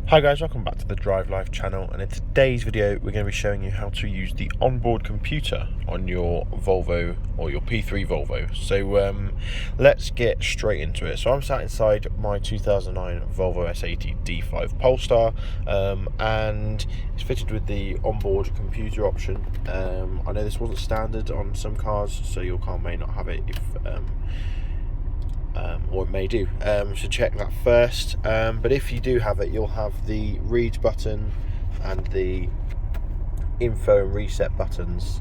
Hi guys, welcome back to the Drive Life channel, and in today's video we're going to be showing you how to use the onboard computer on your Volvo or your P3 Volvo. So let's get straight into it. So I'm sat inside my 2009 Volvo S80 D5 Polestar, and it's fitted with the onboard computer option. I know this wasn't standard on some cars, so your car may not have it if or it may do, so check that first, but if you do have it, you'll have the read button and the info and reset buttons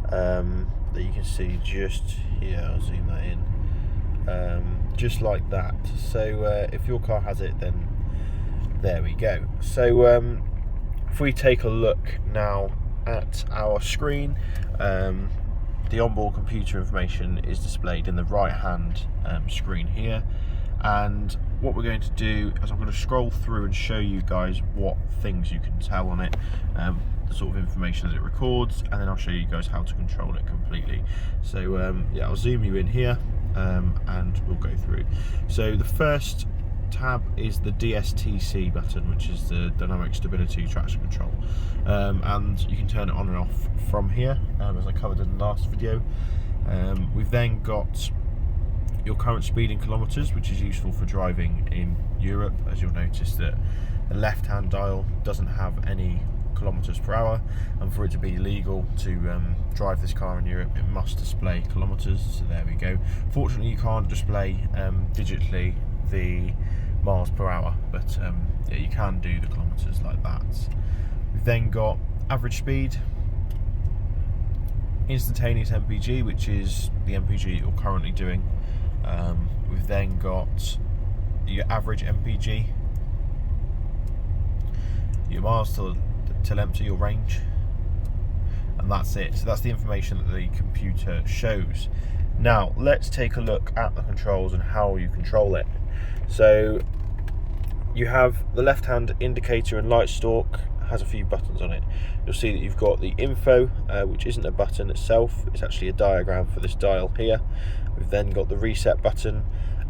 that you can see just here. I'll zoom that in, just like that. So if your car has it, then there we go. So if we take a look now at our screen, the onboard computer information is displayed in the right hand screen here, and what we're going to do is I'm going to scroll through and show you guys what things you can tell on it, the sort of information that it records, and then I'll show you guys how to control it completely. So yeah, I'll zoom you in here, and we'll go through. So the first tab is the DSTC button, which is the dynamic stability traction control, and you can turn it on and off from here, as I covered in the last video. We've then got your current speed in kilometers, which is useful for driving in Europe, as you'll notice that the left hand dial doesn't have any kilometers per hour, and for it to be legal to drive this car in Europe, it must display kilometers. So there we go. Fortunately, you can't display digitally the miles per hour, but yeah, you can do the kilometers like that. We've then got average speed, instantaneous MPG, which is the MPG you're currently doing. We've then got your average MPG, your miles till empty, your range, and that's it. So that's the information that the computer shows. Now let's take a look at the controls and how you control it. So you have the left hand indicator and light stalk, has a few buttons on it. You'll see that you've got the info, which isn't a button itself, it's actually a diagram for this dial here. We've then got the reset button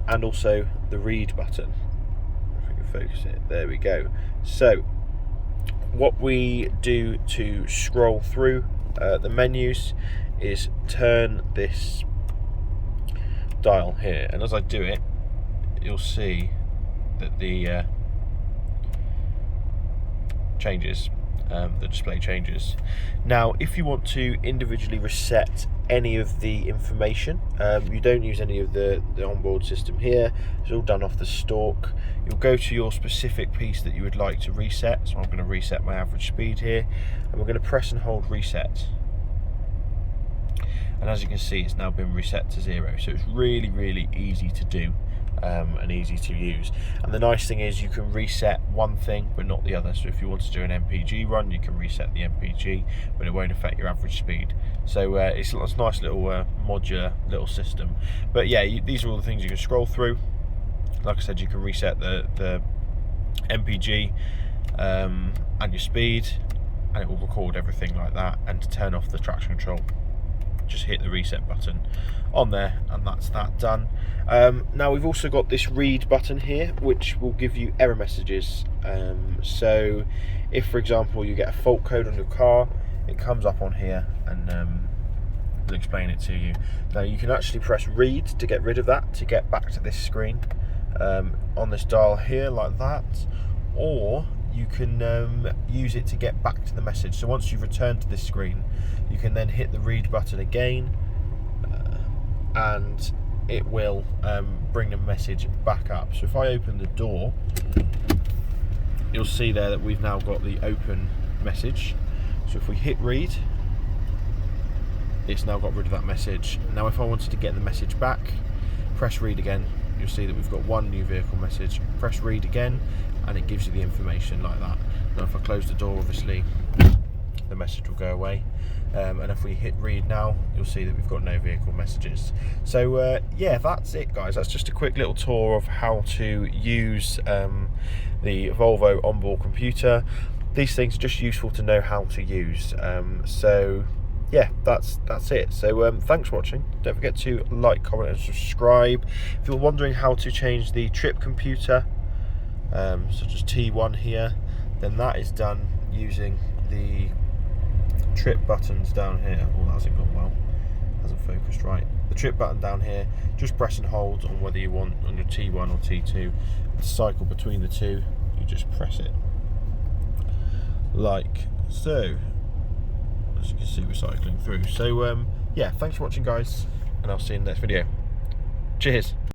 and also the read button. If we can focus it, there we go. So what we do to scroll through the menus is turn this dial here, and as I do it, you'll see that the display changes. Now if you want to individually reset any of the information, you don't use any of the onboard system here, it's all done off the stalk. You'll go to your specific piece that you would like to reset. So I'm going to reset my average speed here, and we're going to press and hold reset, and as you can see, it's now been reset to 0. So it's really easy to do, and easy to use. And the nice thing is you can reset one thing but not the other. So if you want to do an MPG run, you can reset the MPG, but it won't affect your average speed. So it's a nice little modular little system. But yeah, these are all the things you can scroll through. Like I said, you can reset the MPG and your speed, and it will record everything like that. And to turn off the traction control, just hit the reset button on there, and that's that done. Now we've also got this read button here, which will give you error messages. So if, for example, you get a fault code on your car, it comes up on here, and it'll explain it to you. Now you can actually press read to get rid of that, to get back to this screen on this dial here, like that, or you can use it to get back to the message. So once you've returned to this screen, you can then hit the read button again, and it will bring the message back up. So if I open the door, you'll see there that we've now got the open message. So if we hit read, it's now got rid of that message. Now if I wanted to get the message back, press read again, you'll see that we've got one new vehicle message. Press read again, and it gives you the information like that. Now if I close the door, obviously the message will go away, and if we hit read now, you'll see that we've got no vehicle messages. So yeah, that's it guys. That's just a quick little tour of how to use the Volvo onboard computer. These things are just useful to know how to use. So yeah, that's it. So thanks for watching. Don't forget to like, comment and subscribe. If you're wondering how to change the trip computer, such as T1 here, then that is done using the trip buttons down here. Oh, that hasn't gone well, hasn't focused right. The trip button down here, just press and hold on whether you want on your T1 or T2 to cycle between the two. You just press it like so. As you can see, we're cycling through. So yeah, thanks for watching, guys, and I'll see you in the next video. Cheers.